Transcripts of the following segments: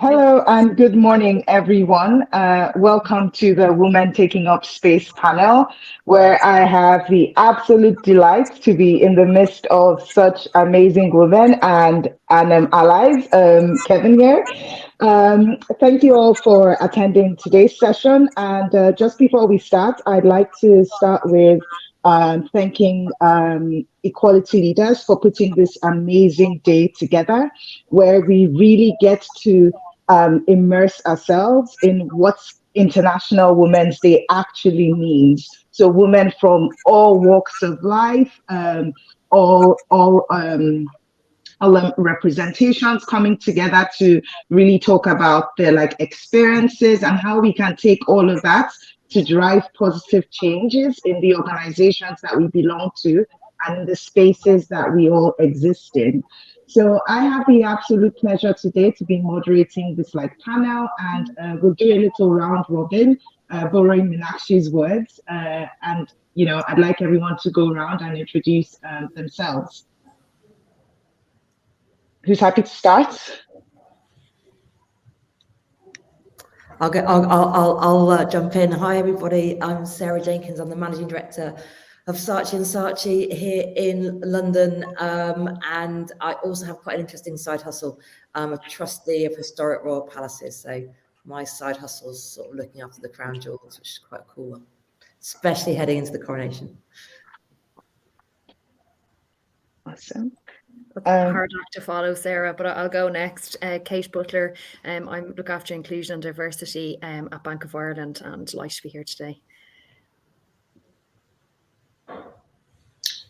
Hello and good morning, everyone. Welcome to the Women Taking Up Space panel, where I have the absolute delight to be in the midst of such amazing women and allies. Kevin here. Thank you all for attending today's session. And just before we start, I'd like to start with thanking Equality Leaders for putting this amazing day together, where we really get to immerse ourselves in what International Women's Day actually means. So women from all walks of life, all representations coming together to really talk about their experiences and how we can take all of that to drive positive changes in the organizations that we belong to and in the spaces that we all exist in. So I have the absolute pleasure today to be moderating this panel, and we'll do a little round robin, borrowing Meenakshi's words, and I'd like everyone to go around and introduce themselves. Who's happy to start? I'll jump in. Hi everybody, I'm Sarah Jenkins. I'm the Managing Director of Saatchi & Saatchi here in London, and I also have quite an interesting side hustle. I'm a trustee of historic royal palaces, so my side hustle is sort of looking after the crown jewels, which is quite a cool one, especially heading into the coronation. Awesome. Hard act to follow, Sarah, but I'll go next. Kate Butler. I look after inclusion and diversity at Bank of Ireland, and delighted to be here today.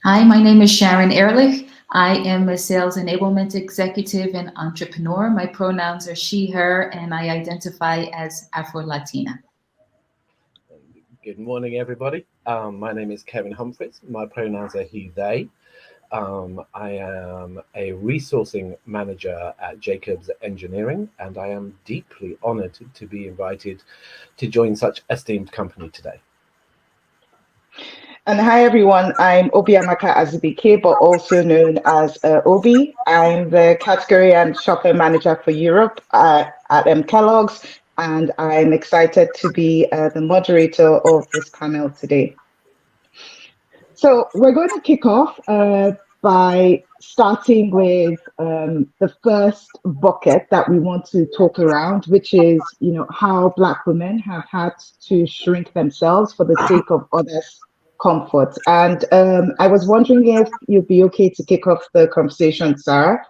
Hi, my name is Sharon Ehrlich. I am a sales enablement executive and entrepreneur. My pronouns are she, her, and I identify as Afro-Latina. Good morning, everybody. My name is Kevin Humphries. My pronouns are he, they. I am a resourcing manager at Jacobs Engineering, and I am deeply honored to be invited to join such esteemed company today. And hi, everyone. I'm Obiamaka Azubike, but also known as Obi. I'm the category and shopper manager for Europe at Kellogg's, and I'm excited to be the moderator of this panel today. So we're going to kick off by starting with the first bucket that we want to talk around, which is, how Black women have had to shrink themselves for the sake of others' comfort. And I was wondering if you'd be okay to kick off the conversation, Sarah,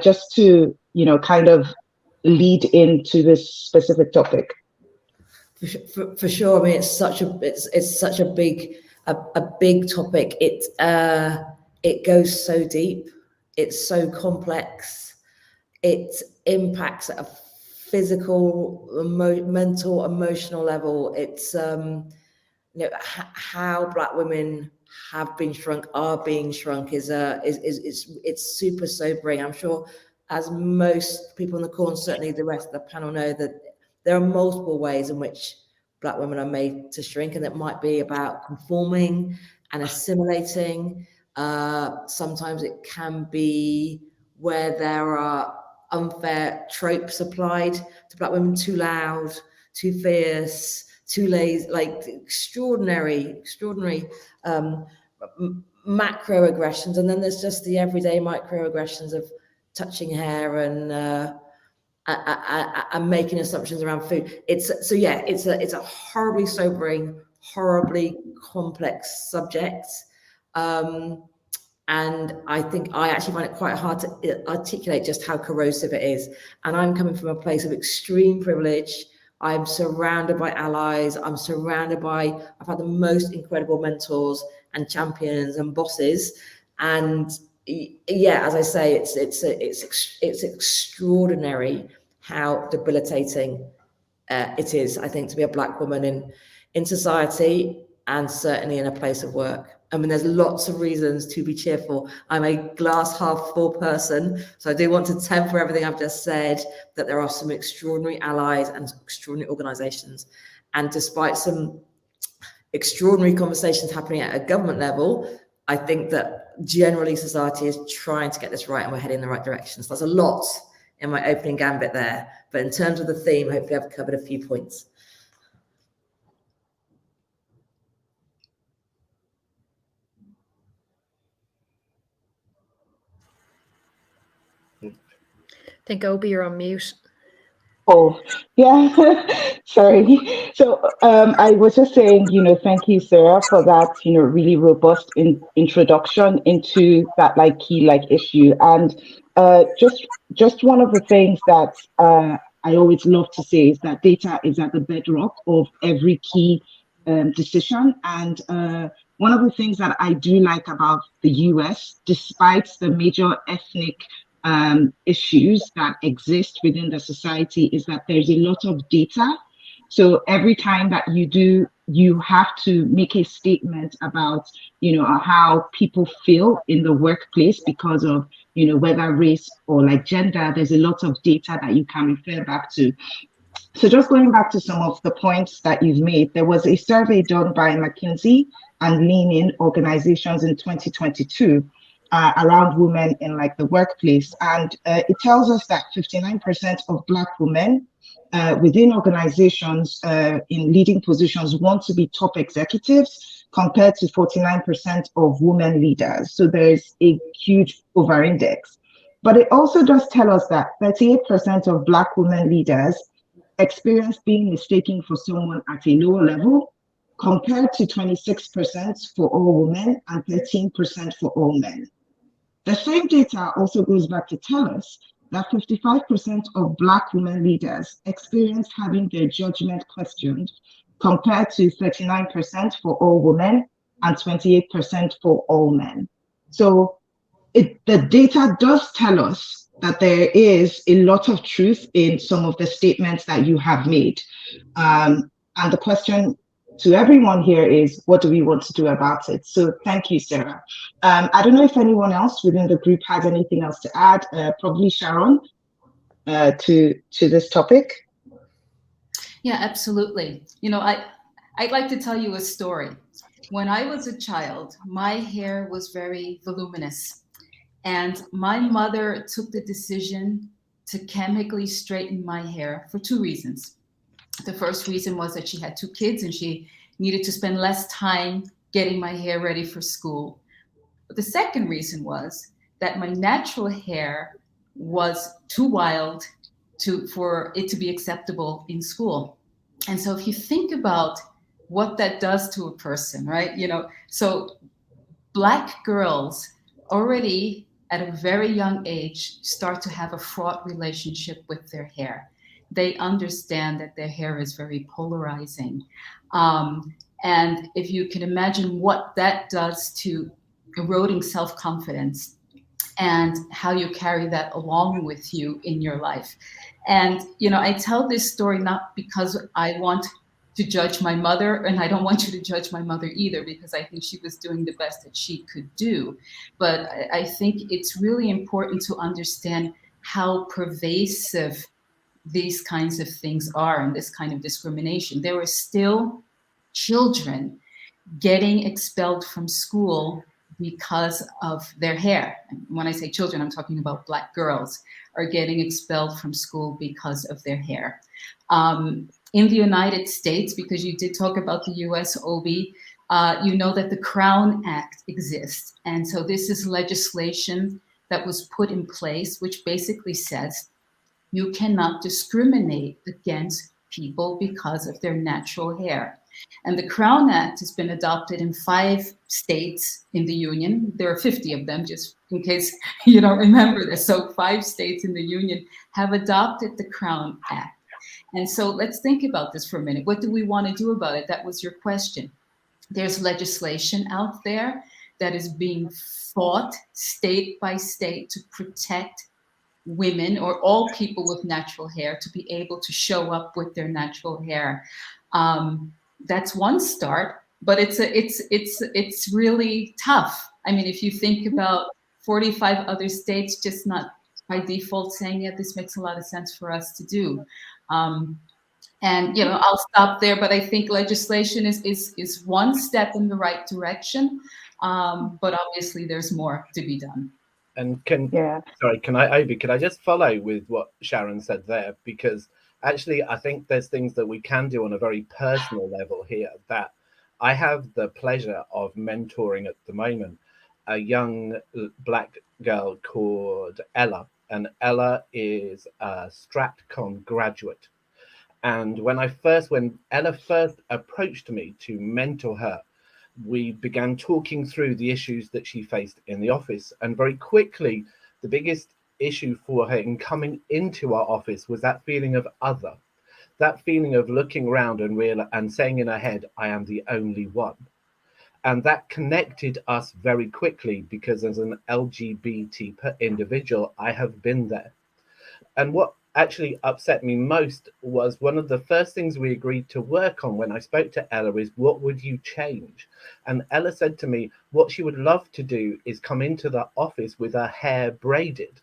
just to, kind of lead into this specific topic. For sure. I mean, it's such a big topic. It goes so deep. It's so complex. It impacts at a physical, mental, emotional level. It's how Black women have been shrunk, are being shrunk is it's super sobering. I'm sure, as most people in the call and certainly the rest of the panel know, that there are multiple ways in which Black women are made to shrink, and it might be about conforming and assimilating. Sometimes it can be where there are unfair tropes applied to Black women: too loud, too fierce, too lazy, extraordinary macroaggressions. And then there's just the everyday microaggressions of touching hair and making assumptions around food. It's a horribly sobering, horribly complex subject. And I think I actually find it quite hard to articulate just how corrosive it is. And I'm coming from a place of extreme privilege. I'm surrounded by allies. I've had the most incredible mentors and champions and bosses. And yeah, as I say, it's extraordinary how debilitating it is, I think, to be a Black woman in society, and certainly in a place of work. I mean, there's lots of reasons to be cheerful. I'm a glass half full person, so I do want to temper everything I've just said, that there are some extraordinary allies and extraordinary organizations. And despite some extraordinary conversations happening at a government level, I think that generally society is trying to get this right and we're heading in the right direction. So there's a lot in my opening gambit there. But in terms of the theme, hopefully I've covered a few points. I think Obi, you're on mute. Oh, yeah. Sorry. So I was just saying, thank you, Sarah, for that, really robust introduction into that key issue. And just one of the things that I always love to say is that data is at the bedrock of every key decision. And one of the things that I do like about the US, despite the major ethnic issues that exist within the society, is that there's a lot of data. So every time that you have to make a statement about, how people feel in the workplace because of, whether race or gender, there's a lot of data that you can refer back to. So just going back to some of the points that you've made, there was a survey done by McKinsey and Lean In organizations in 2022 around women in the workplace. And it tells us that 59% of Black women within organizations in leading positions want to be top executives compared to 49% of women leaders. So there's a huge over-index. But it also does tell us that 38% of Black women leaders experience being mistaken for someone at a lower level, compared to 26% for all women and 13% for all men. The same data also goes back to tell us that 55% of Black women leaders experience having their judgment questioned, compared to 39% for all women and 28% for all men. So the data does tell us that there is a lot of truth in some of the statements that you have made. And the question to everyone here is, what do we want to do about it? So thank you, Sarah. I don't know if anyone else within the group has anything else to add, probably Sharon, to this topic. Yeah, absolutely. I'd like to tell you a story. When I was a child, my hair was very voluminous, and my mother took the decision to chemically straighten my hair for two reasons. The first reason was that she had two kids and she needed to spend less time getting my hair ready for school. But the second reason was that my natural hair was too wild for it to be acceptable in school. And so if you think about what that does to a person, right? So Black girls already at a very young age start to have a fraught relationship with their hair. They understand that their hair is very polarizing. And if you can imagine what that does to eroding self-confidence and how you carry that along with you in your life. And, I tell this story not because I want to judge my mother, and I don't want you to judge my mother either, because I think she was doing the best that she could do. But I think it's really important to understand how pervasive these kinds of things are and this kind of discrimination. There were still children getting expelled from school because of their hair. And when I say children, I'm talking about Black girls are getting expelled from school because of their hair. In the United States, because you did talk about the US, Obi, you know that the Crown Act exists. And so this is legislation that was put in place, which basically says you cannot discriminate against people because of their natural hair. And the Crown Act has been adopted in 5 states in the Union. There are 50 of them, just in case you don't remember this. So 5 states in the Union have adopted the Crown Act. And so let's think about this for a minute. What do we want to do about it? That was your question. There's legislation out there that is being fought state by state to protect women or all people with natural hair to be able to show up with their natural hair. That's one start, but it's really tough. I mean, if you think about 45 other states just not by default saying, yeah, this makes a lot of sense for us to do. And I'll stop there, but I think legislation is one step in the right direction, but obviously there's more to be done. And Yeah. can I just follow with what Sharon said there? Because actually, I think there's things that we can do on a very personal level here that I have the pleasure of mentoring at the moment a young black girl called Ella. And Ella is a StratCon graduate. And when Ella first approached me to mentor her, we began talking through the issues that she faced in the office. And very quickly, the biggest issue for her in coming into our office was that feeling of other, that feeling of looking around and saying in her head, I am the only one. And that connected us very quickly because as an LGBT individual, I have been there. And what actually upset me most was one of the first things we agreed to work on when I spoke to Ella is what would you change? And Ella said to me, what she would love to do is come into the office with her hair braided,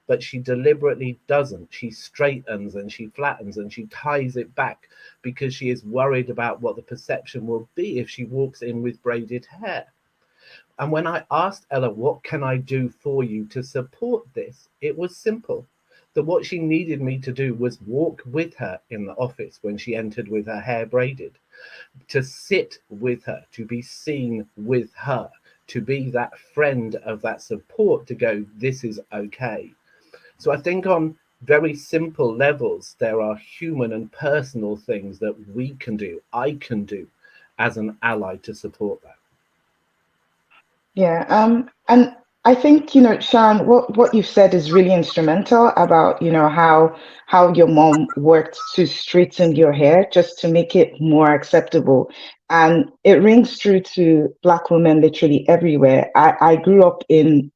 but she deliberately doesn't. She straightens and she flattens and she ties it back because she is worried about what the perception will be if she walks in with braided hair. And when I asked Ella, what can I do for you to support this? It was simple. That what she needed me to do was walk with her in the office when she entered with her hair braided, to sit with her, to be seen with her, to be that friend of that support, to go, this is okay. So I think on very simple levels, there are human and personal things that we can do, I can do as an ally to support that. Yeah. And I think, Sean, what you've said is really instrumental about, how your mom worked to straighten your hair just to make it more acceptable. And it rings true to Black women literally everywhere. I grew up in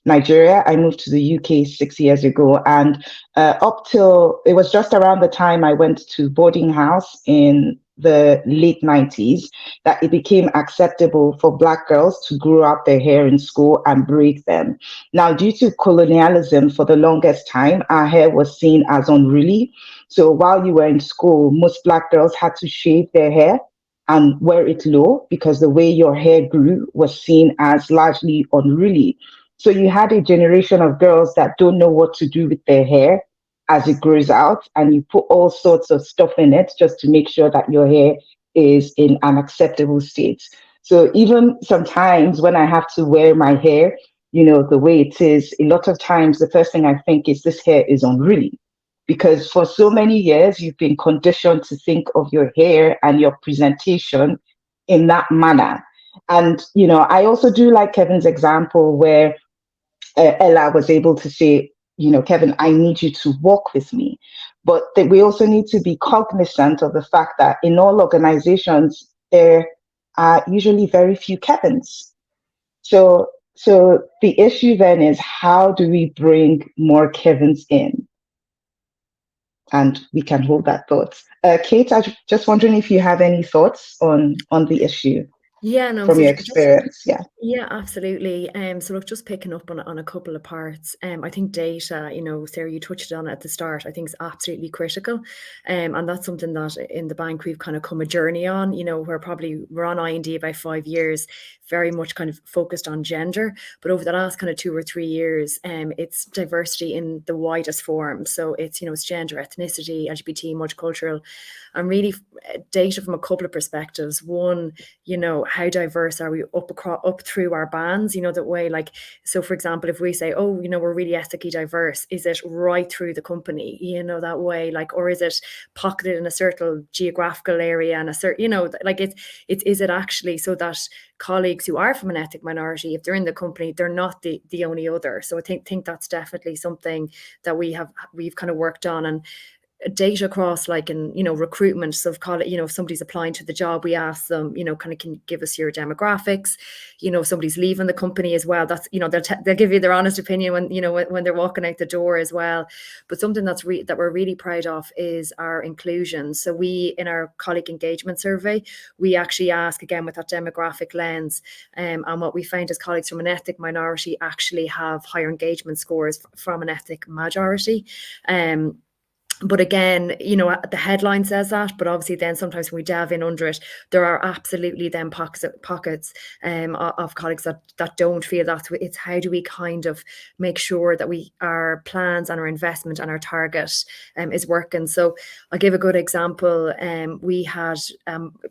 Nigeria. I moved to the UK 6 years ago, and up till it was just around the time I went to boarding house in the late 90s that it became acceptable for Black girls to grow out their hair in school and braid them. Now, due to colonialism, for the longest time, our hair was seen as unruly. So while you were in school, most Black girls had to shave their hair and wear it low because the way your hair grew was seen as largely unruly. So you had a generation of girls that don't know what to do with their hair as it grows out, and you put all sorts of stuff in it just to make sure that your hair is in an acceptable state. So even sometimes when I have to wear my hair, the way it is, a lot of times the first thing I think is this hair is unruly. Because for so many years, you've been conditioned to think of your hair and your presentation in that manner. And, I also do like Kevin's example where Ella was able to say, Kevin, I need you to walk with me. But that we also need to be cognizant of the fact that in all organizations, there are usually very few Kevins. So the issue then is, how do we bring more Kevins in? And we can hold that thought. Kate, I'm just wondering if you have any thoughts on the issue. Yeah, no, from so your just experience. yeah, absolutely. So look, just picking up on a couple of parts. I think data, Sarah, you touched on it at the start, I think is absolutely critical. And that's something that in the bank we've kind of come a journey on, we're on I&D about 5 years, very much kind of focused on gender. But over the last kind of 2 or 3 years, it's diversity in the widest form. So it's gender, ethnicity, LGBT, multicultural, and really data from a couple of perspectives. One, how diverse are we up through our bands, that way, like, so for example, if we say, oh, we're really ethnically diverse, is it right through the company, that way, like, or is it pocketed in a certain geographical area and a certain, like is it actually so that colleagues who are from an ethnic minority, if they're in the company, they're not the only other. So I think that's definitely something that we've kind of worked on. And data across, like, in recruitment, so if somebody's applying to the job, we ask them, kind of, can you give us your demographics? If somebody's leaving the company as well, that's they'll give you their honest opinion when they're walking out the door as well. But something that we're really proud of is our inclusion. So we, in our colleague engagement survey, we actually ask, again with that demographic lens, and what we found is colleagues from an ethnic minority actually have higher engagement scores from an ethnic majority. But again, you know, the headline says that, but obviously then sometimes when we delve in under it, there are absolutely then pockets of colleagues that don't feel that. It's how do we kind of make sure that our plans and our investment and our target is working. So I'll give a good example. We had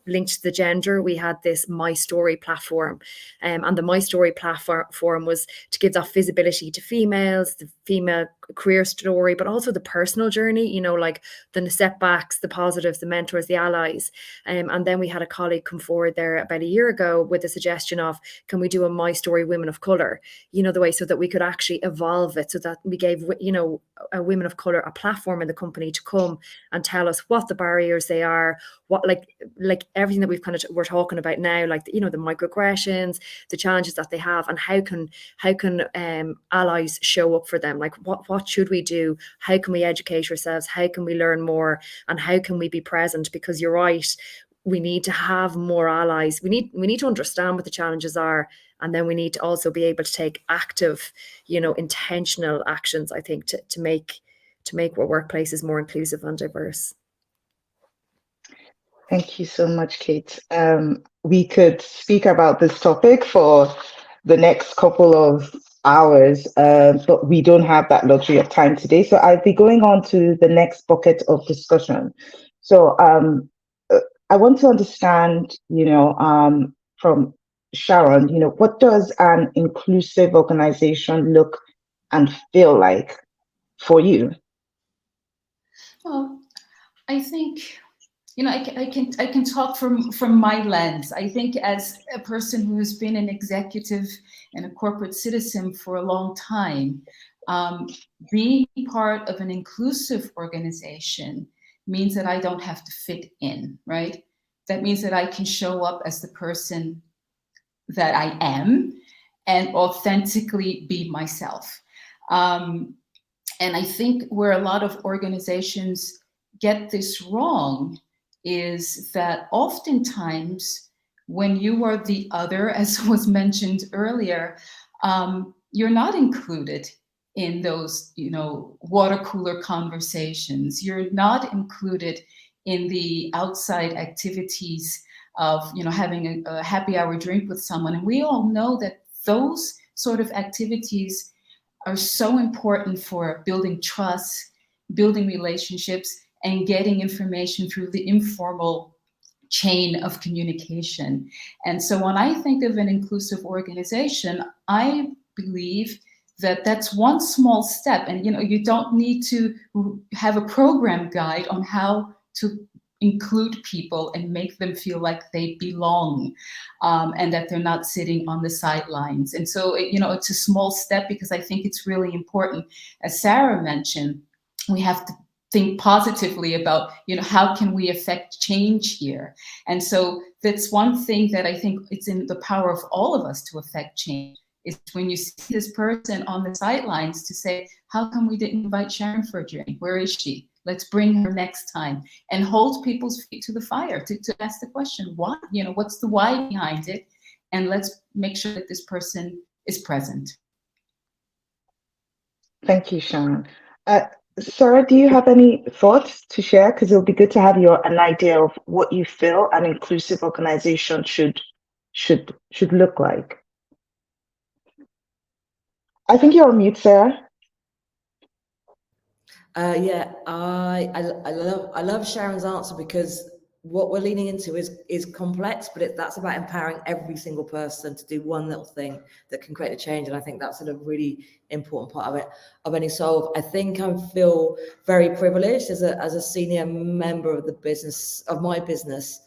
linked to the gender, we had this My Story platform, and the My Story platform was to give that visibility to females, the female career story, but also the personal journey, you know, like the setbacks, the positives, the mentors, the allies. And then we had a colleague come forward there about a year ago with a suggestion of, can we do a My Story Women of Colour, you know, the way so that we could actually evolve it, so that we gave, you know, women of colour a platform in the company to come and tell us what the barriers they are, what like everything that we're talking about now, like, you know, the microaggressions, the challenges that they have, and how can allies show up for them, like what should we do, how can we educate ourselves, how can we learn more, and how can we be present? Because you're right, we need to have more allies. We need to understand what the challenges are, and then we need to also be able to take active, you know, intentional actions, I think, to make our workplaces more inclusive and diverse. Thank you so much, Kate. We could speak about this topic for the next couple of hours, but we don't have that luxury of time today. So I'll be going on to the next bucket of discussion. So I want to understand, you know, from Sharon, you know, what does an inclusive organization look and feel like for you? Well, I think, you know, I can talk from my lens. I think as a person who has been an executive and a corporate citizen for a long time, being part of an inclusive organization means that I don't have to fit in, right? That means that I can show up as the person that I am and authentically be myself. And I think where a lot of organizations get this wrong is that oftentimes when you are the other, as was mentioned earlier, you're not included in those, you know, water cooler conversations. You're not included in the outside activities of, you know, having a happy hour drink with someone. And we all know that those sort of activities are so important for building trust, building relationships, and getting information through the informal chain of communication. And so when I think of an inclusive organization, I believe that that's one small step. And, you know, you don't need to have a program guide on how to include people and make them feel like they belong, and that they're not sitting on the sidelines. And so, you know, it's a small step, because I think it's really important. As Sarah mentioned, we have to think positively about, you know, how can we affect change here? And so that's one thing that I think it's in the power of all of us to affect change, is when you see this person on the sidelines, to say, how come we didn't invite Sharon for a drink? Where is she? Let's bring her next time, and hold people's feet to the fire to ask the question, why, you know, what's the why behind it? And let's make sure that this person is present. Thank you, Sharon. Sarah, do you have any thoughts to share? Because it'll be good to have an idea of what you feel an inclusive organization should look like. I think you're on mute, Sarah. Yeah, I love Sharon's answer, because what we're leaning into is complex, but that's about empowering every single person to do one little thing that can create a change. And I think that's a really important part of it, of any solve. I think I feel very privileged as a senior member of my business,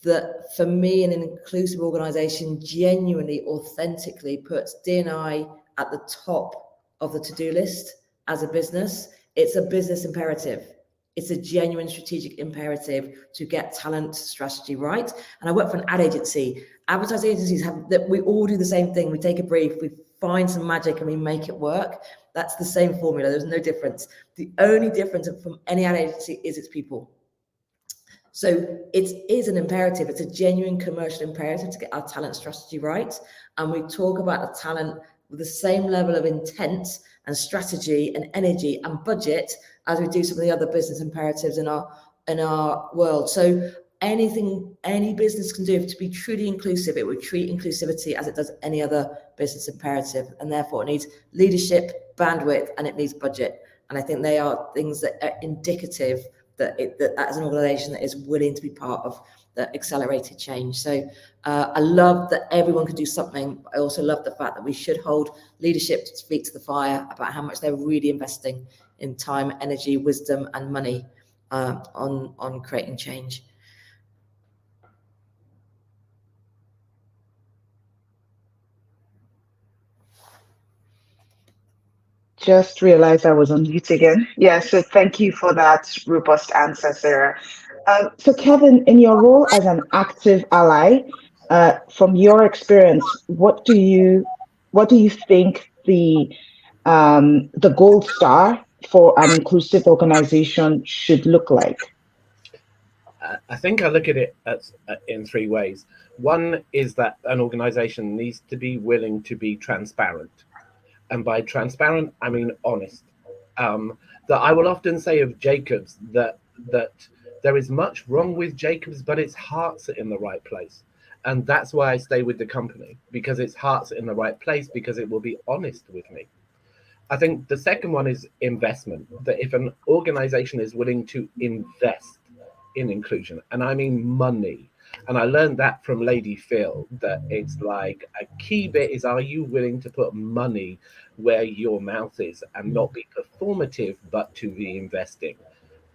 that for me, an inclusive organization genuinely, authentically puts D&I at the top of the to-do list as a business. It's a business imperative. It's a genuine strategic imperative to get talent strategy right. And I work for an ad agency. Advertising agencies we all do the same thing. We take a brief, we find some magic, and we make it work. That's the same formula. There's no difference. The only difference from any ad agency is its people. So it is an imperative. It's a genuine commercial imperative to get our talent strategy right. And we talk about the talent with the same level of intent and strategy and energy and budget as we do some of the other business imperatives in our world. So anything any business can do to be truly inclusive, it would treat inclusivity as it does any other business imperative, and therefore it needs leadership, bandwidth, and it needs budget. And I think they are things that are indicative that as an organisation that is willing to be part of the accelerated change. So I love that everyone can do something. I also love the fact that we should hold leadership's feet to the fire about how much they're really investing in time, energy, wisdom, and money on creating change. Just realized I was on mute again. Yeah, so thank you for that robust answer, Sarah. So Kevin, in your role as an active ally, from your experience, what do you think the gold star for an inclusive organization should look like? I think I look at it in three ways. One is that an organization needs to be willing to be transparent. And by transparent, I mean honest. That I will often say of Jacobs that there is much wrong with Jacobs, but its heart's in the right place. And that's why I stay with the company, because its heart's in the right place, because it will be honest with me. I think the second one is investment, that if an organization is willing to invest in inclusion, and I mean money, and I learned that from Lady Phil, that it's like a key bit is, are you willing to put money where your mouth is and not be performative, but to be investing?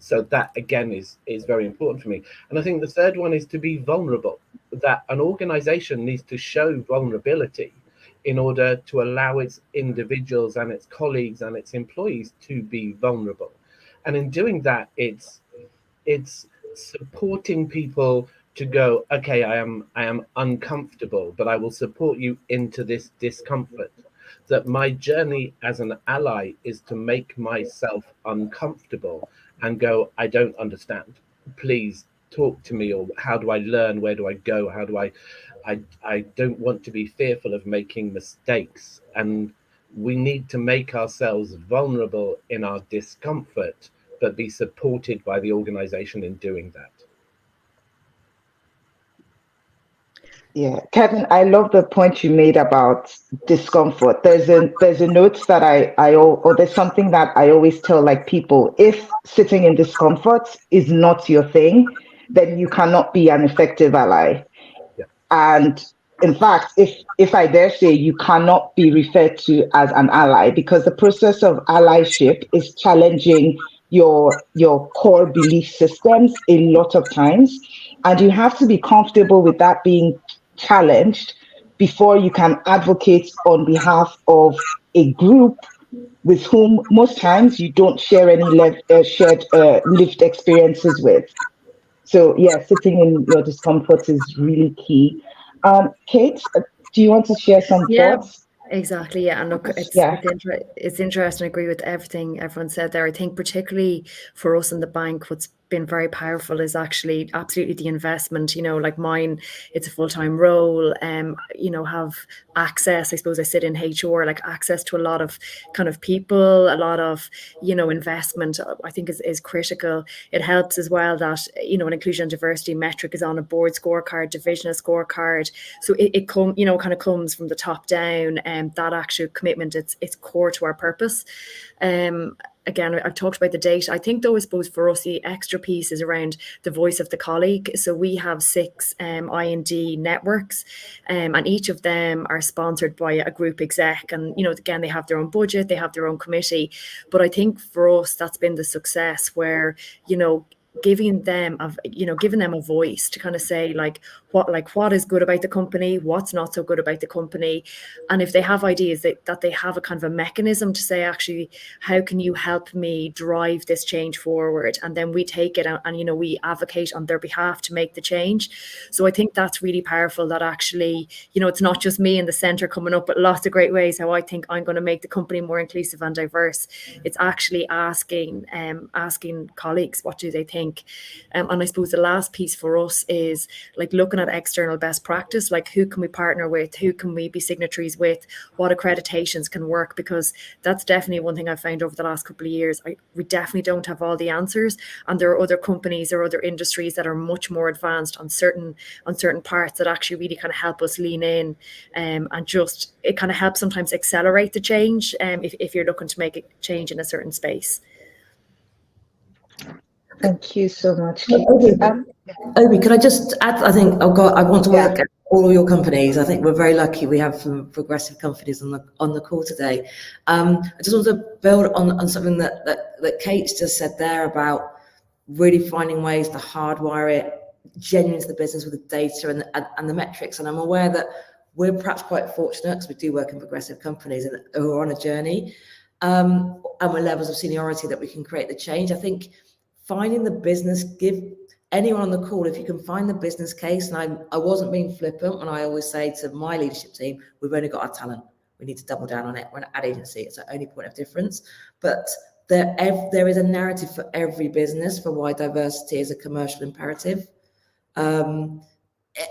So that again is very important for me. And I think the third one is to be vulnerable, that an organization needs to show vulnerability in order to allow its individuals and its colleagues and its employees to be vulnerable. And in doing that, it's supporting people to go, okay, I am uncomfortable, but I will support you into this discomfort. That my journey as an ally is to make myself uncomfortable and go, I don't understand. Please talk to me, or how do I learn? Where do I go? How do I don't want to be fearful of making mistakes. And we need to make ourselves vulnerable in our discomfort, but be supported by the organization in doing that. Yeah, Kevin, I love the point you made about discomfort. There's a note that or there's something that I always tell like people: if sitting in discomfort is not your thing, then you cannot be an effective ally. Yeah. And in fact, if I dare say, you cannot be referred to as an ally, because the process of allyship is challenging your core belief systems a lot of times, and you have to be comfortable with that being challenged before you can advocate on behalf of a group with whom most times you don't share any shared lived experiences with. So yeah, sitting in your discomfort is really key. Kate, do you want to share some thoughts? Exactly. Yeah. And look, it's interesting. I agree with everything everyone said there. I think particularly for us in the bank, what's been very powerful is actually absolutely the investment, like mine, it's a full-time role, have access, I suppose I sit in HR, like access to a lot of kind of people, a lot of, investment, I think is critical. It helps as well that, an inclusion and diversity metric is on a board scorecard, divisional scorecard. So it kind of comes from the top down, and that actual commitment, it's core to our purpose. Again, I've talked about the data. I think, though, I suppose for us, the extra piece is around the voice of the colleague. So we have 6 I&D networks, and each of them are sponsored by a group exec. And, again, they have their own budget, they have their own committee. But I think for us, that's been the success where, giving them a voice to kind of say what is good about the company, what's not so good about the company, and if they have ideas that they have a kind of a mechanism to say, actually, how can you help me drive this change forward? And then we take it and we advocate on their behalf to make the change. So I think that's really powerful, that actually it's not just me in the center coming up with lots of great ways how I think I'm going to make the company more inclusive and diverse. It's actually asking colleagues, what do they think? think. And I suppose the last piece for us is like looking at external best practice, like who can we partner with, who can we be signatories with, what accreditations can work, because that's definitely one thing I've found over the last couple of years. We definitely don't have all the answers, and there are other companies or other industries that are much more advanced on certain parts that actually really kind of help us lean in, and just it kind of helps sometimes accelerate the change if you're looking to make a change in a certain space. Thank you so much. Obi, could I just add? I think I want to work at all of your companies. I think we're very lucky. We have some progressive companies on the call today. I just want to build on something that Kate just said there about really finding ways to hardwire it genuinely into the business with the data and the metrics. And I'm aware that we're perhaps quite fortunate because we do work in progressive companies and who are on a journey, and with levels of seniority that we can create the change. I think finding the business, give anyone on the call, if you can find the business case, and I wasn't being flippant when I always say to my leadership team, we've only got our talent. We need to double down on it. We're an ad agency. It's the only point of difference. But there is a narrative for every business for why diversity is a commercial imperative.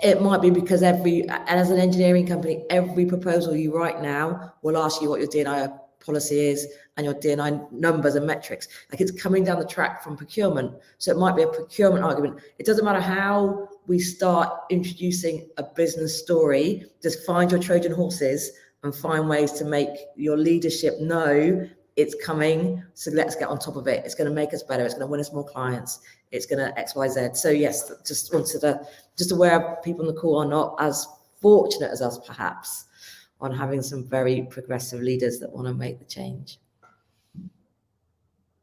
It might be because as an engineering company, every proposal you write now will ask you what your D&I policy is and your D&I numbers and metrics. Like it's coming down the track from procurement. So it might be a procurement argument. It doesn't matter how we start introducing a business story, just find your Trojan horses and find ways to make your leadership know it's coming. So let's get on top of it. It's going to make us better. It's going to win us more clients. It's going to X, Y, Z. So yes, just wanted to, just aware people on the call are not as fortunate as us, perhaps, on having some very progressive leaders that want to make the change.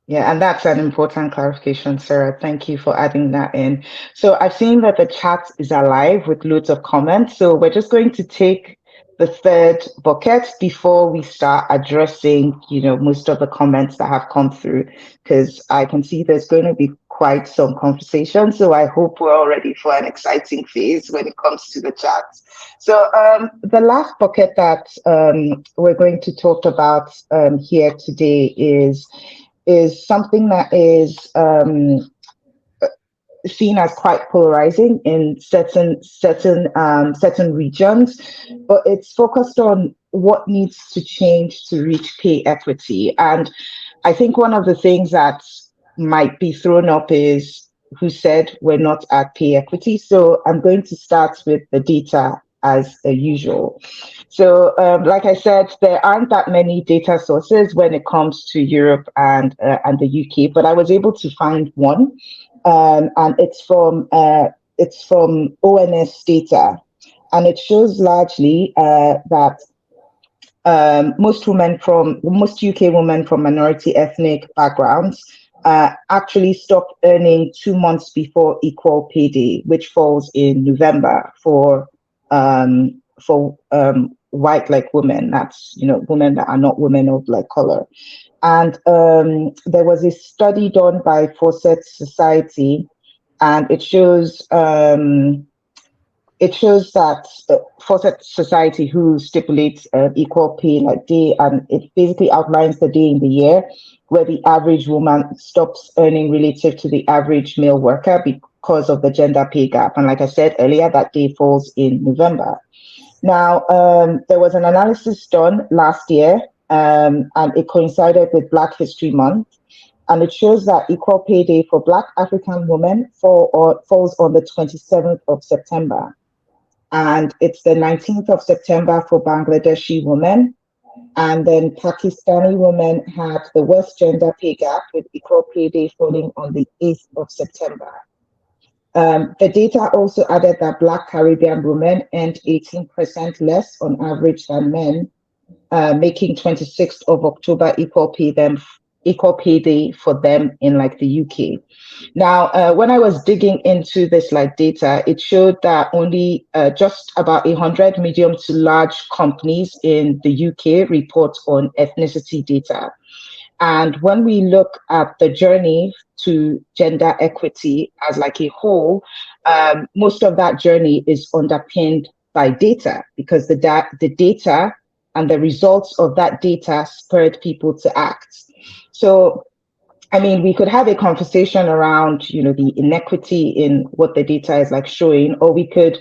Yeah, and that's an important clarification, Sarah. Thank you for adding that in. So I've seen that the chat is alive with loads of comments. So we're just going to take the third bucket before we start addressing, most of the comments that have come through, because I can see there's going to be quite some conversation. So I hope we're all ready for an exciting phase when it comes to the chat. So the last bucket that we're going to talk about here today is something that is seen as quite polarizing in certain regions, but it's focused on what needs to change to reach pay equity. And I think one of the things that might be thrown up is who said we're not at pay equity. So I'm going to start with the data as usual. So like I said, there aren't that many data sources when it comes to Europe and the UK, but I was able to find one. And it's from ONS data, and it shows largely that most UK women from minority ethnic backgrounds actually stopped earning 2 months before Equal Pay Day, which falls in November for white women. That's women that are not women of color. And there was a study done by Fawcett Society, and it shows that Fawcett Society, who stipulates equal pay day, and it basically outlines the day in the year where the average woman stops earning relative to the average male worker because of the gender pay gap. And like I said earlier, that day falls in November. Now, there was an analysis done last year, and it coincided with Black History Month, and it shows that Equal Pay Day for Black African women falls on the 27th of September, and it's the 19th of September for Bangladeshi women, and then Pakistani women had the worst gender pay gap, with Equal Pay Day falling on the 8th of September. The data also added that Black Caribbean women earned 18% less on average than men, making 26th of October Equal Pay Day for them in the UK. Now, when I was digging into this data, it showed that only just about 100 medium to large companies in the UK report on ethnicity data. And when we look at the journey to gender equity as a whole, most of that journey is underpinned by data, because the data and the results of that data spurred people to act. So I mean, we could have a conversation around, the inequity in what the data is like showing, or we could,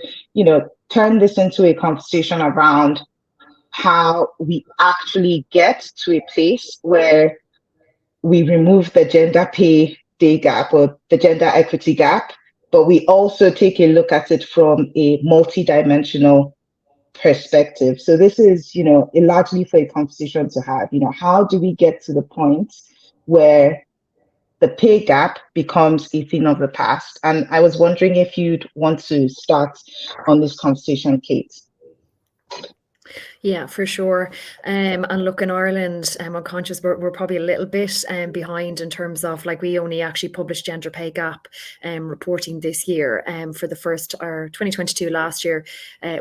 turn this into a conversation around how we actually get to a place where we remove the gender pay day gap or the gender equity gap, but we also take a look at it from a multidimensional perspective. So this is, largely for a conversation to have, how do we get to the point where the pay gap becomes a thing of the past? And I was wondering if you'd want to start on this conversation, Kate. Yeah, for sure. And look, in Ireland, I'm conscious we're probably a little bit behind in terms of, like, we only actually published gender pay gap reporting this year. For the first, or 2022 last year,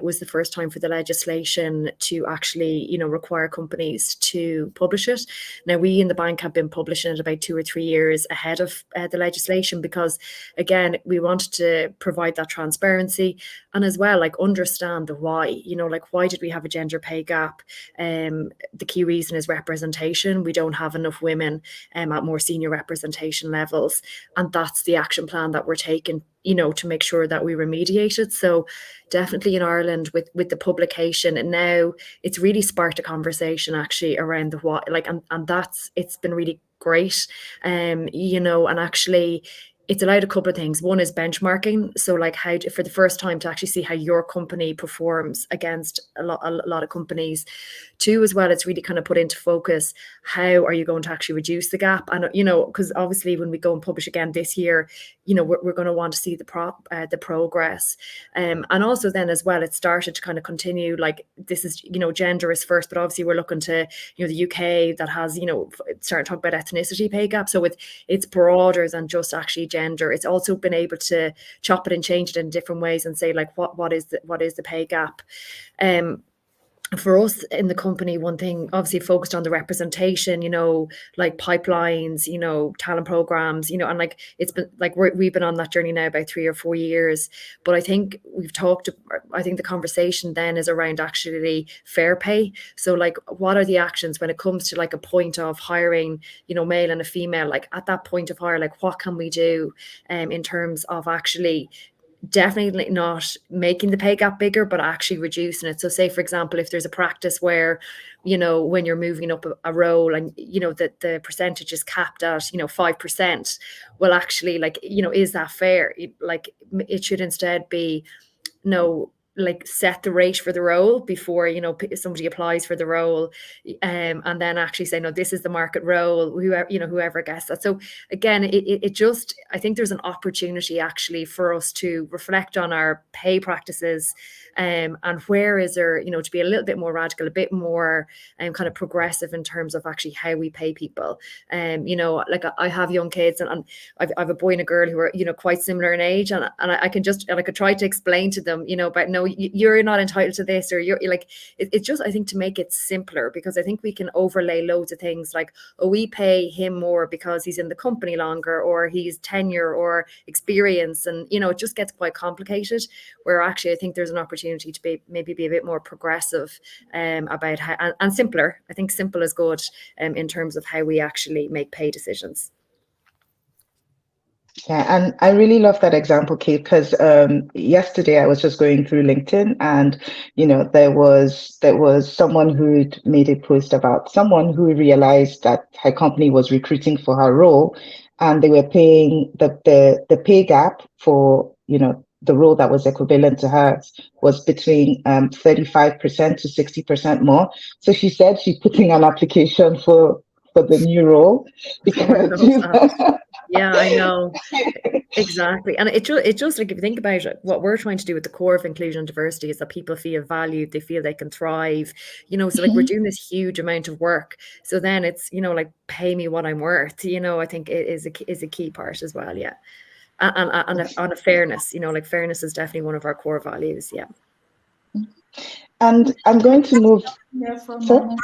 was the first time for the legislation to actually, require companies to publish it. Now, we in the bank have been publishing it about 2 or 3 years ahead of the legislation, because, again, we wanted to provide that transparency, and as well, like, understand the why. Like, why did we have a gender pay gap? The key reason is representation. We don't have enough women at more senior representation levels, and that's the action plan that we're taking, to make sure that we remediate it. So definitely in Ireland, with the publication, and now it's really sparked a conversation actually around the what, like, and it's been really great. And actually, it's allowed a couple of things. One is benchmarking. So, like, how for the first time to actually see how your company performs against a lot of companies. Two, as well, it's really kind of put into focus, how are you going to actually reduce the gap? And, because obviously when we go and publish again this year, we're going to want to see the progress. And also then as well, it started to kind of continue, like, this is, gender is first, but obviously we're looking to, the UK that has, starting to talk about ethnicity pay gap. So it's broader than just actually gender. It's also been able to chop it and change it in different ways and say, like, what is the pay gap? For us in the company, one thing obviously focused on the representation, like pipelines, talent programs, and like, it's been like, we've been on that journey now about 3 or 4 years. But I think the conversation then is around actually fair pay. So, like, what are the actions when it comes to, like, a point of hiring, male and a female, like, at that point of hire, like, what can we do in terms of actually definitely not making the pay gap bigger, but actually reducing it. So say, for example, if there's a practice where, when you're moving up a role and, that the percentage is capped at, 5%, well, actually, like, is that fair? Like, it should instead be, like, set the rate for the role before, somebody applies for the role, and then actually say, no, this is the market role, whoever gets that. So again, it just, I think there's an opportunity actually for us to reflect on our pay practices, and where is there, to be a little bit more radical, a bit more kind of progressive in terms of actually how we pay people. Like, I have young kids, and I've a boy and a girl who are, quite similar in age, and I could try to explain to them, about, no, you're not entitled to this, or you're like, it's just, I think, to make it simpler, because I think we can overlay loads of things like, oh, we pay him more because he's in the company longer, or he's tenure or experience, and it just gets quite complicated, where actually I think there's an opportunity to maybe be a bit more progressive about how, and simpler. I think simple is good in terms of how we actually make pay decisions. Yeah, and I really love that example, Kate, because yesterday I was just going through LinkedIn, and there was someone who made a post about someone who realized that her company was recruiting for her role, and they were paying the pay gap for the role that was equivalent to hers was between 35% to 60% more. So she said she's putting an application for the new role because yeah, I know. Exactly. And it just, like, if you think about it, what we're trying to do with the core of inclusion and diversity is that people feel valued, they feel they can thrive, so, like, we're doing this huge amount of work. So then it's, like, pay me what I'm worth, I think it is a key part as well. Yeah. And on a fairness, like, fairness is definitely one of our core values. Yeah. And I'm going to move there for a moment.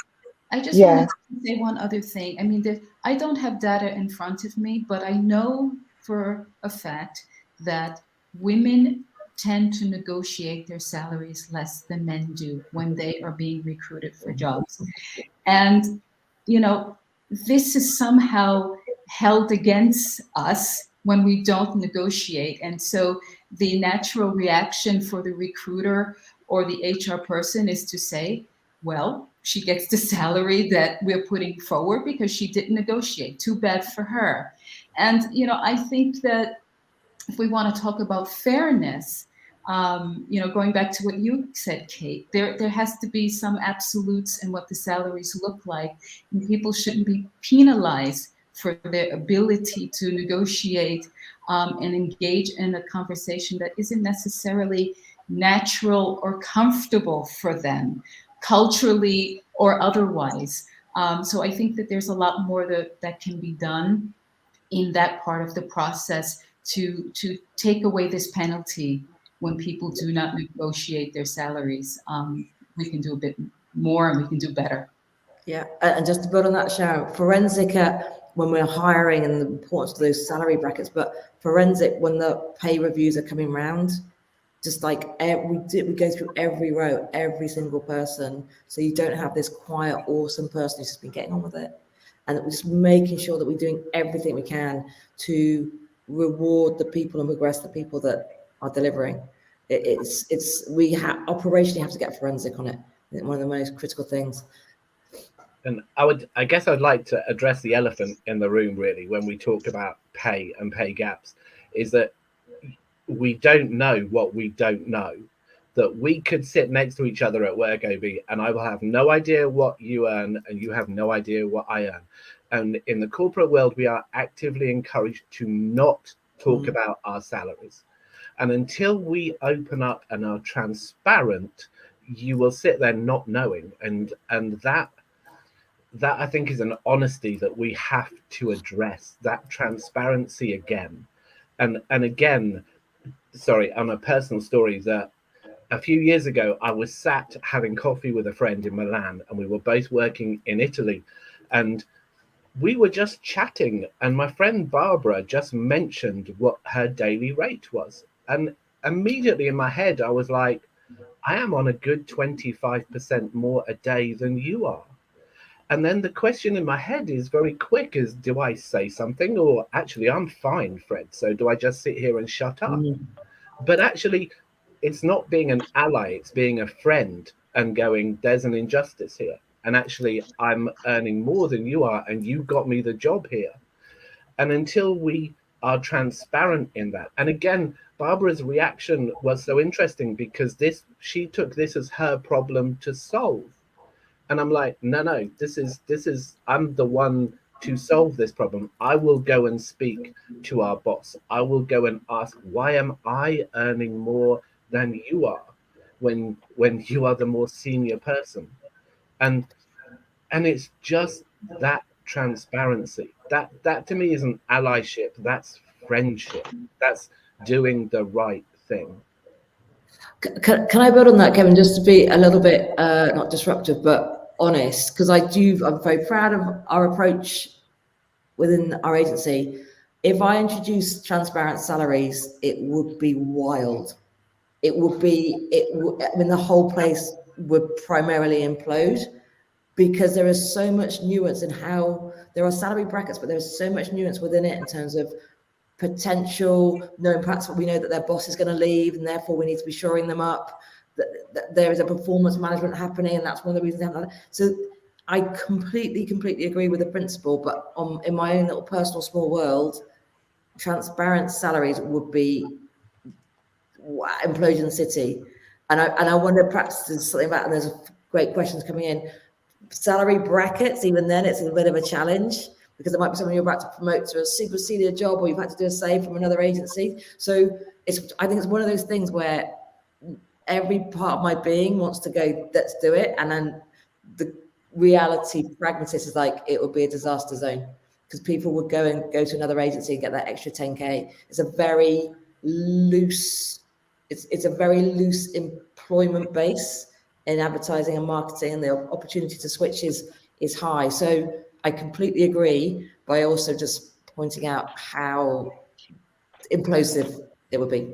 I just wanted to say one other thing. I mean, I don't have data in front of me, but I know for a fact that women tend to negotiate their salaries less than men do when they are being recruited for jobs. And, this is somehow held against us when we don't negotiate. And so the natural reaction for the recruiter or the HR person is to say, well, she gets the salary that we're putting forward because she didn't negotiate. Too bad for her. And, you know, I think that if we want to talk about fairness, you know, going back to what you said, Kate, there has to be some absolutes in what the salaries look like, and people shouldn't be penalized for their ability to negotiate and engage in a conversation that isn't necessarily natural or comfortable for them, culturally or otherwise. So I think that there's a lot more that can be done in that part of the process to take away this penalty when people do not negotiate their salaries. We can do a bit more and we can do better. Yeah, and just to build on that, Sharon, forensic when we're hiring and the importance of those salary brackets, but forensic when the pay reviews are coming round, just like we go through every row, every single person, so you don't have this quiet, awesome person who's just been getting on with it, and we're just making sure that we're doing everything we can to reward the people and progress the people that are delivering. We operationally have to get forensic on it. I think one of the most critical things. And I guess I'd like to address the elephant in the room, really, when we talk about pay and pay gaps, is that we don't know what we don't know. That we could sit next to each other at work, Obi, and I will have no idea what you earn, and you have no idea what I earn. And in the corporate world, we are actively encouraged to not talk about our salaries. And until we open up and are transparent, you will sit there not knowing. And that I think is an honesty that we have to address, that transparency again. And again, sorry, on a personal story, that a few years ago, I was sat having coffee with a friend in Milan, and we were both working in Italy, and we were just chatting, and my friend Barbara just mentioned what her daily rate was. And immediately in my head, I was like, I am on a good 25% more a day than you are. And then the question in my head is very quick, is do I say something, or actually I'm fine, Fred, so do I just sit here and shut up? But actually, it's not being an ally, it's being a friend and going, there's an injustice here. And actually, I'm earning more than you are, and you got me the job here. And until we are transparent in that, and again, Barbara's reaction was so interesting because she took this as her problem to solve. And I'm like, no, this is, I'm the one to solve this problem. I will go and speak to our boss. I will go and ask, why am I earning more than you are when you are the more senior person? And it's just that transparency. That to me isn't allyship. That's friendship. That's doing the right thing. Can I build on that, Kevin, just to be a little bit not disruptive, but honest, because I'm very proud of our approach within our agency. If I introduced transparent salaries, it would be wild. I mean, the whole place would primarily implode, because there is so much nuance in how there are salary brackets, but there's so much nuance within it in terms of potential, knowing perhaps we know that their boss is going to leave, and therefore we need to be shoring them up. That there is a performance management happening, and that's one of the reasons they haven't done it. So I completely agree with the principle, but in my own little personal small world, transparent salaries would be implosion city. And I wonder, perhaps there's something about, and there's great questions coming in, salary brackets. Even then, it's a bit of a challenge, because there might be someone you're about to promote to a super senior job, or you've had to do a save from another agency. So I think it's one of those things where every part of my being wants to go, let's do it. And then the reality, pragmatist, is like, it would be a disaster zone, because people would go to another agency and get that extra 10K. It's a very loose, it's a very loose employment base in advertising and marketing, and the opportunity to switch is high. So I completely agree, by also just pointing out how implosive it would be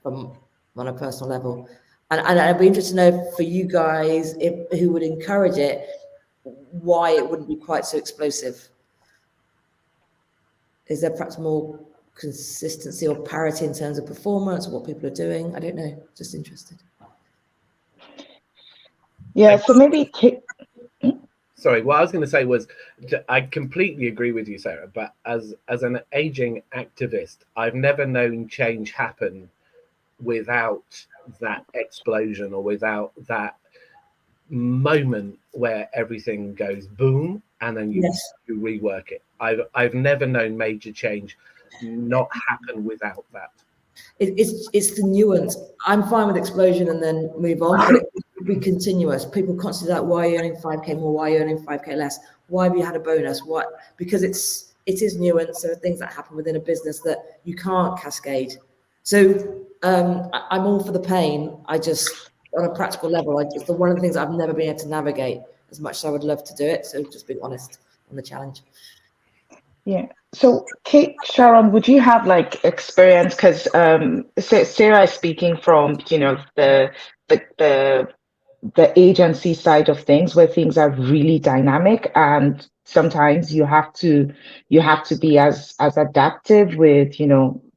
on a personal level. And I'd be interested to know for you guys, who would encourage it, why it wouldn't be quite so explosive. is there perhaps more consistency or parity in terms of performance or what people are doing? I don't know, just interested. Yeah, so maybe Sorry, what I was going to say was I completely agree with you, Sarah, but as an aging activist, I've never known change happen without that explosion or without that moment where everything goes boom and then you rework it. I've never known major change not happen without that. It's the nuance. I'm fine with explosion and then move on, but it would be continuous. People constantly like, why are you earning 5K more? Why are you earning 5K less? Why have you had a bonus? What? Because it is nuance. There are things that happen within a business that you can't cascade. So I'm all for the pain. I just, on a practical level, it's one of the things I've never been able to navigate as much as I would love to do it. So just being honest on the challenge. Yeah. So, Kate, Sharon, would you have like experience? Because Sarah is speaking from, the agency side of things, where things are really dynamic, and sometimes you have to be as adaptive with,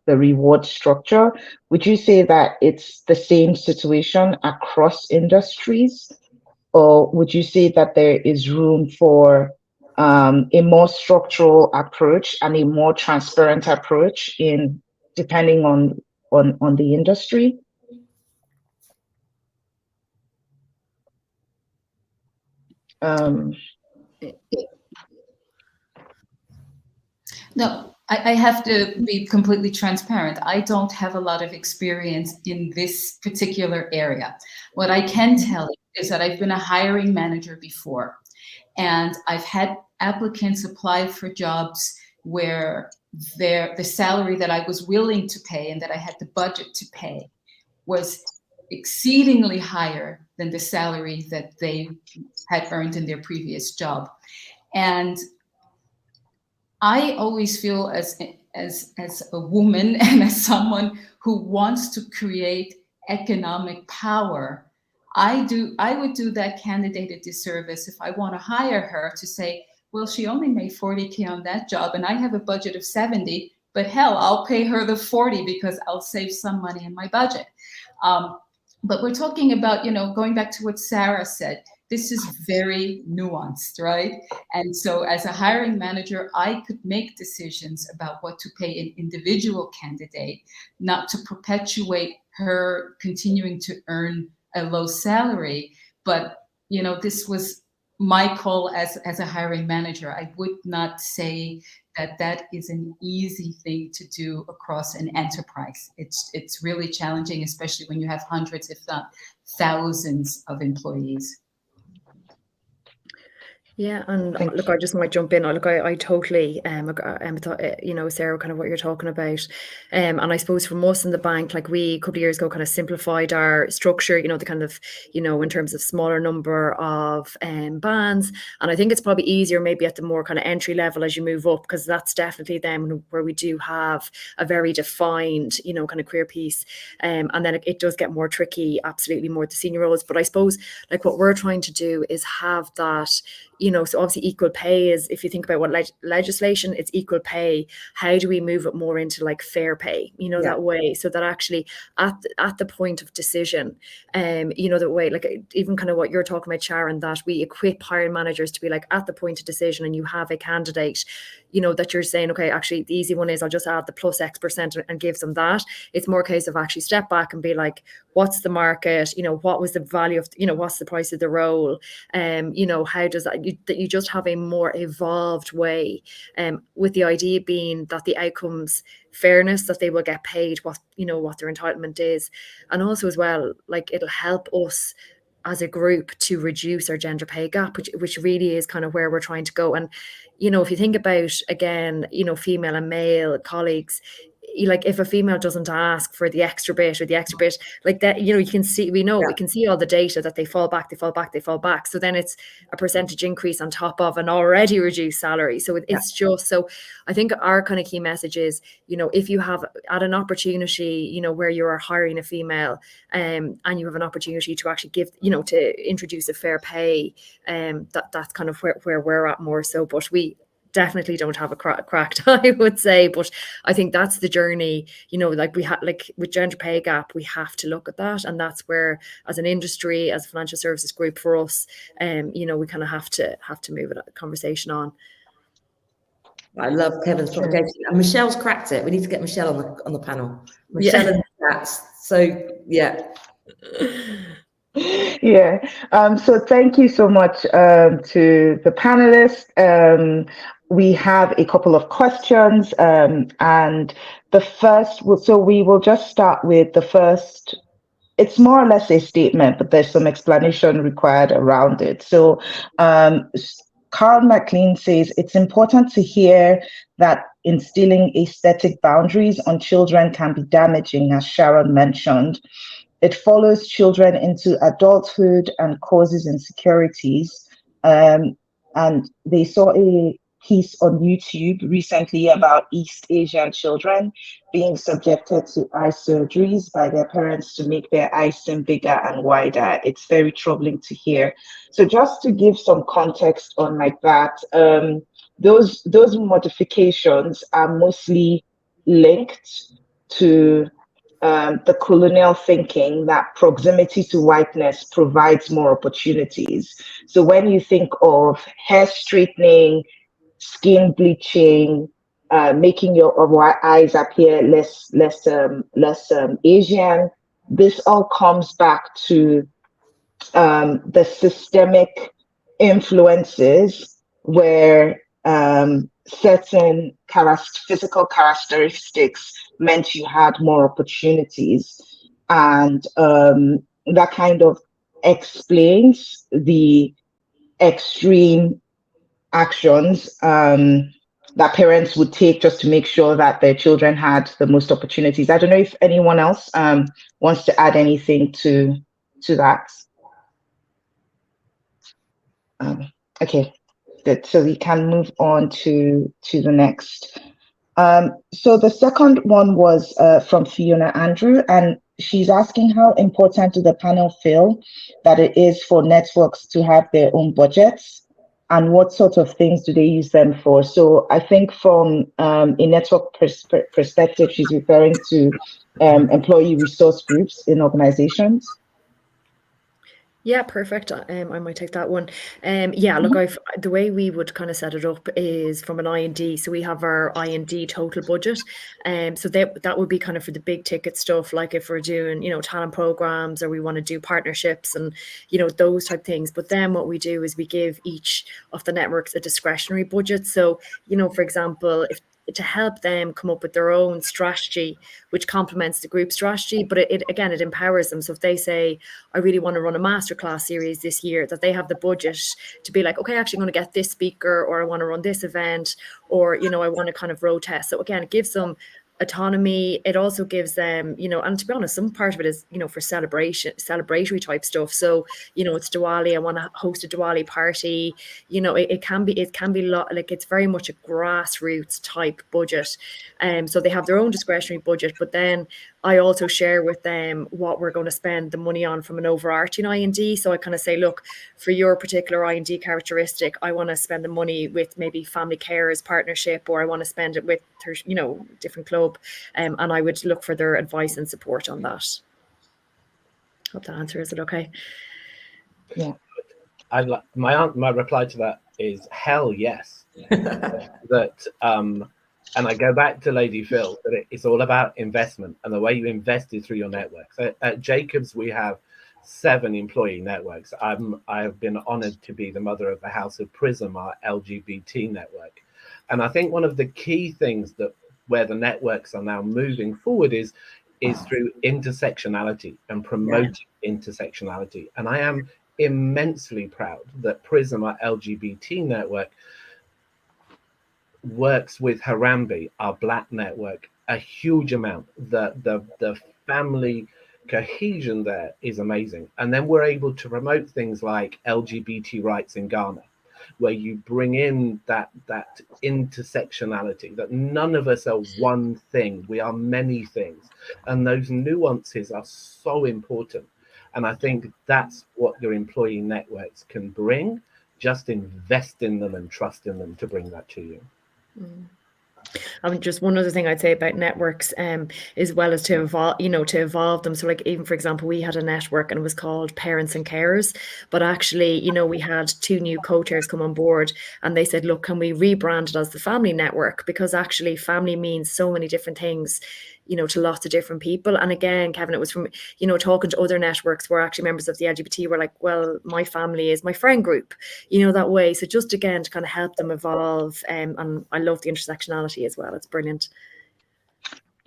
the reward structure. Would you say that it's the same situation across industries, or would you say that there is room for a more structural approach and a more transparent approach in depending on the industry? No, I have to be completely transparent. I don't have a lot of experience in this particular area. What I can tell you is that I've been a hiring manager before, and I've had applicants apply for jobs where the salary that I was willing to pay and that I had the budget to pay was exceedingly higher than the salary that they had earned in their previous job. And I always feel as a woman and as someone who wants to create economic power, I would do that candidate a disservice if I want to hire her to say, well, she only made 40K on that job and I have a budget of 70, but hell, I'll pay her the 40 because I'll save some money in my budget. But we're talking about, going back to what Sarah said, this is very nuanced, right? And so as a hiring manager, I could make decisions about what to pay an individual candidate, not to perpetuate her continuing to earn a low salary. But, this was my call as a hiring manager. I would not say that is an easy thing to do across an enterprise. It's really challenging, especially when you have hundreds, if not thousands of employees. Yeah, and look, I just might jump in. Look, I totally Sarah, kind of what you're talking about. And I suppose from us in the bank, like we a couple of years ago kind of simplified our structure, the kind of, in terms of smaller number of bands. And I think it's probably easier maybe at the more kind of entry level as you move up, because that's definitely then where we do have a very defined, kind of career piece. And then it does get more tricky, absolutely more at the senior roles. But I suppose like what we're trying to do is have that, so obviously equal pay is, if you think about what legislation, it's equal pay. How do we move it more into like fair pay, that way, so that actually at the point of decision, that way, like even kind of what you're talking about, Sharon, that we equip hiring managers to be like at the point of decision, and you have a candidate, that you're saying, okay, actually the easy one is I'll just add the plus X% and give them that. It's more a case of actually step back and be like, what's the market, what was the value of, what's the price of the role, how does that you just have a more evolved way, with the idea being that the outcomes, fairness, that they will get paid what their entitlement is, and also as well, like it'll help us as a group to reduce our gender pay gap, which really is kind of where we're trying to go. And if you think about, again, female and male colleagues, like if a female doesn't ask for the extra bit or the extra bit like that, you can see, we can see all the data that they fall back. So then it's a percentage increase on top of an already reduced salary. So it's just, so I think our kind of key message is, if you have at an opportunity, where you are hiring a female, and you have an opportunity to actually give, to introduce a fair pay, that's kind of where we're at more so. But definitely don't have a cracked, I would say. But I think that's the journey, you know, like we had, like with gender pay gap, we have to look at that. And that's where, as an industry, as a financial services group, for us, you know, we kind of have to move the conversation on. I love Kevin's Sure. provocation. And Michelle's cracked it. We need to get Michelle on the panel. Yeah. Michelle and stats. So yeah. Yeah. So thank you so much to the panelists. We have a couple of questions, and the first, so we will just start with the first. It's more or less a statement, but there's some explanation required around it. So Carl McLean says, it's important to hear that instilling aesthetic boundaries on children can be damaging, as Sharon mentioned. It follows children into adulthood and causes insecurities. And they saw a piece on YouTube recently about East Asian children being subjected to eye surgeries by their parents to make their eyes seem bigger and wider. It's very troubling to hear. So just to give some context on like that, those modifications are mostly linked to the colonial thinking that proximity to whiteness provides more opportunities. So when you think of hair straightening, skin bleaching, making your eyes appear less Asian, this all comes back to the systemic influences where certain physical characteristics meant you had more opportunities, and that kind of explains the extreme actions that parents would take just to make sure that their children had the most opportunities. I don't know if anyone else wants to add anything to that. Okay. Good. So we can move on to the next. So the second one was from Fiona Andrew, and she's asking how important do the panel feel that it is for networks to have their own budgets, and what sort of things do they use them for? So I think from a network perspective, she's referring to employee resource groups in organizations. Yeah, perfect. I might take that one. Yeah, look, the way we would kind of set it up is from an I&D. So we have our I&D total budget. So that would be kind of for the big ticket stuff, like if we're doing, you know, talent programs, or we want to do partnerships and, you know, those type things. But then what we do is we give each of the networks a discretionary budget. So, you know, for example, to help them come up with their own strategy, which complements the group strategy, but it empowers them. So if they say, I really want to run a masterclass series this year, that they have the budget to be like, okay, actually I'm going to get this speaker, or I want to run this event, or, you know, I want to kind of road test. So again, it gives them autonomy. It also gives them, you know, and to be honest, some part of it is, you know, for celebratory type stuff. So, you know, it's Diwali, I want to host a Diwali party. You know, it can be like, it's very much a grassroots type budget. So they have their own discretionary budget, but then I also share with them what we're going to spend the money on from an overarching I&D. So I kind of say, look, for your particular I&D characteristic, I want to spend the money with maybe family carers partnership, or I want to spend it with, you know, different club. And I would look for their advice and support on that. Hope that answers it okay. Yeah. My reply to that is hell yes. That and I go back to Lady Phil, that it's all about investment and the way you invest is through your networks. At Jacobs, we have 7 employee networks. I've been honored to be the mother of the House of Prism, our LGBT network. And I think one of the key things that where the networks are now moving forward is through intersectionality and promoting intersectionality. And I am immensely proud that Prism, our LGBT network, works with Harambee, our Black network, a huge amount. The family cohesion there is amazing. And then we're able to promote things like LGBT rights in Ghana, where you bring in that intersectionality, that none of us are one thing, we are many things. And those nuances are so important. And I think that's what your employee networks can bring just invest in them and trust in them to bring that to you. Just one other thing I'd say about networks, as well as to evolve them. So like, even for example, we had a network and it was called Parents and Carers, but actually, we had 2 new co-chairs come on board and they said, look, can we rebrand it as the Family Network? Because actually family means so many different things, to lots of different people. And again, Kevin, it was from, talking to other networks where actually members of the LGBT were like, well, my family is my friend group, that way. So just again, to kind of help them evolve. And I love the intersectionality as well. It's brilliant.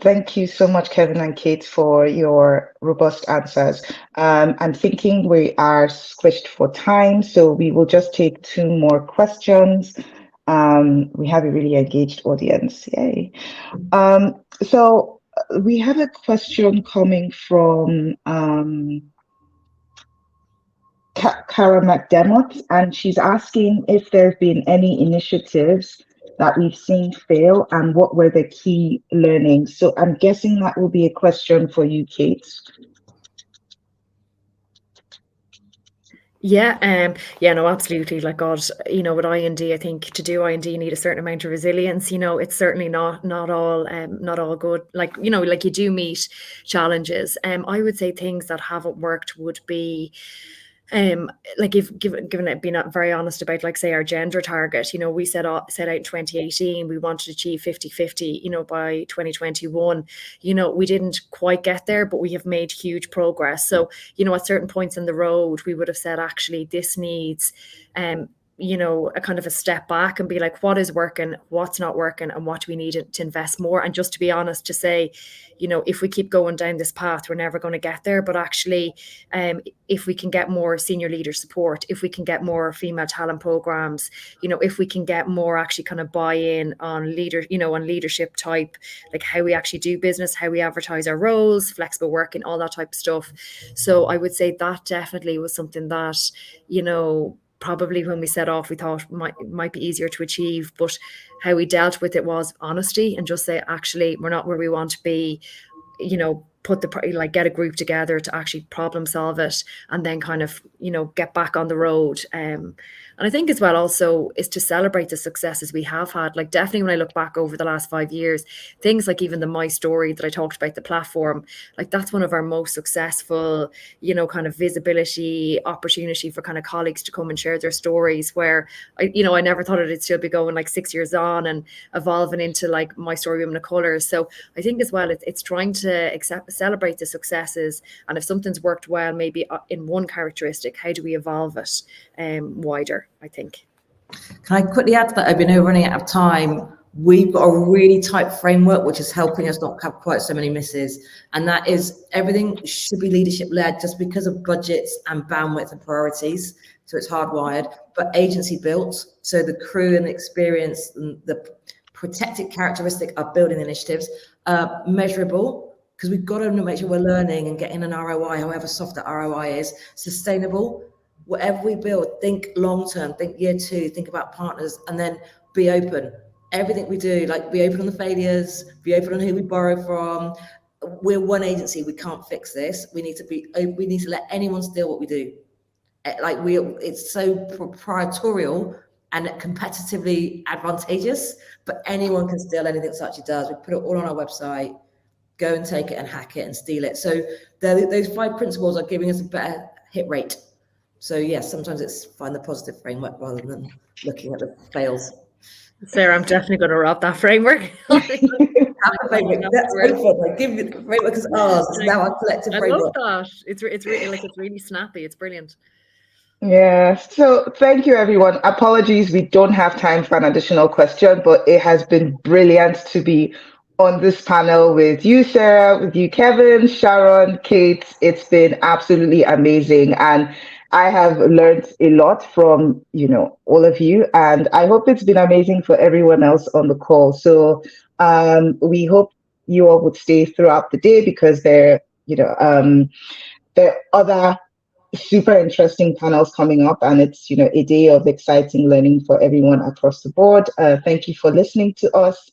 Thank you so much, Kevin and Kate, for your robust answers. I'm thinking we are squished for time, so we will just take 2 more questions. We have a really engaged audience. Yay. So we have a question coming from Cara McDermott, and she's asking if there have been any initiatives that we've seen fail and what were the key learnings. So I'm guessing that will be a question for you, Kate. Yeah, no, absolutely. Like God, with IND, I think to do IND you need a certain amount of resilience. It's certainly not all good. Like, like you do meet challenges. I would say things that haven't worked would be like if given it being very honest about, like, say, our gender target, we set out in 2018 we wanted to achieve 50-50 by 2021. We didn't quite get there, but we have made huge progress. So at certain points in the road we would have said, actually this needs a kind of a step back and be like, what is working, what's not working, and what do we need to invest more. And just to be honest, to say, if we keep going down this path, we're never going to get there. But actually, if we can get more senior leader support, if we can get more female talent programs, if we can get more actually kind of buy-in on on leadership type, like how we actually do business, how we advertise our roles, flexible working, all that type of stuff. So I would say that definitely was something that, probably when we set off, we thought might be easier to achieve, but how we dealt with it was honesty and just say, actually, we're not where we want to be, get a group together to actually problem solve it, and then kind of, get back on the road. And I think as well also is to celebrate the successes we have had. Like, definitely when I look back over the last 5 years, things like even the My Story that I talked about, the platform, like that's one of our most successful, kind of visibility opportunity for kind of colleagues to come and share their stories, where I never thought it'd still be going like 6 years on and evolving into like My Story Women of Colour. So I think as well, it's trying to celebrate the successes, and if something's worked well, maybe in one characteristic, how do we evolve it wider, I think. Can I quickly add to that? I've been running out of time. We've got a really tight framework, which is helping us not have quite so many misses. And that is, everything should be leadership led just because of budgets and bandwidth and priorities. So it's hardwired, but agency built. So the crew and the experience and the protected characteristic of building initiatives, measurable, because we've got to make sure we're learning and getting an ROI, however soft that ROI is, sustainable. Whatever we build, think long-term, think year 2, think about partners, and then be open. Everything we do, like be open on the failures, be open on who we borrow from. We're one agency, we can't fix this. We need to let anyone steal what we do. It's so proprietorial and competitively advantageous, but anyone can steal anything Saatchi does. We put it all on our website, go and take it and hack it and steal it. So those 5 principles are giving us a better hit rate. So yes, sometimes it's find the positive framework rather than looking at the fails. Sarah, I'm definitely going to rob that framework. That's open. Give me the framework as ours. It's now our collective framework. I love that. It's really snappy. It's brilliant. Yeah. So thank you, everyone. Apologies, we don't have time for an additional question, but it has been brilliant to be on this panel with you, Sarah, with you, Kevin, Sharon, Kate. It's been absolutely amazing. And I have learned a lot from, all of you, and I hope it's been amazing for everyone else on the call. So we hope you all would stay throughout the day, because there are other super interesting panels coming up, and it's, a day of exciting learning for everyone across the board. Thank you for listening to us.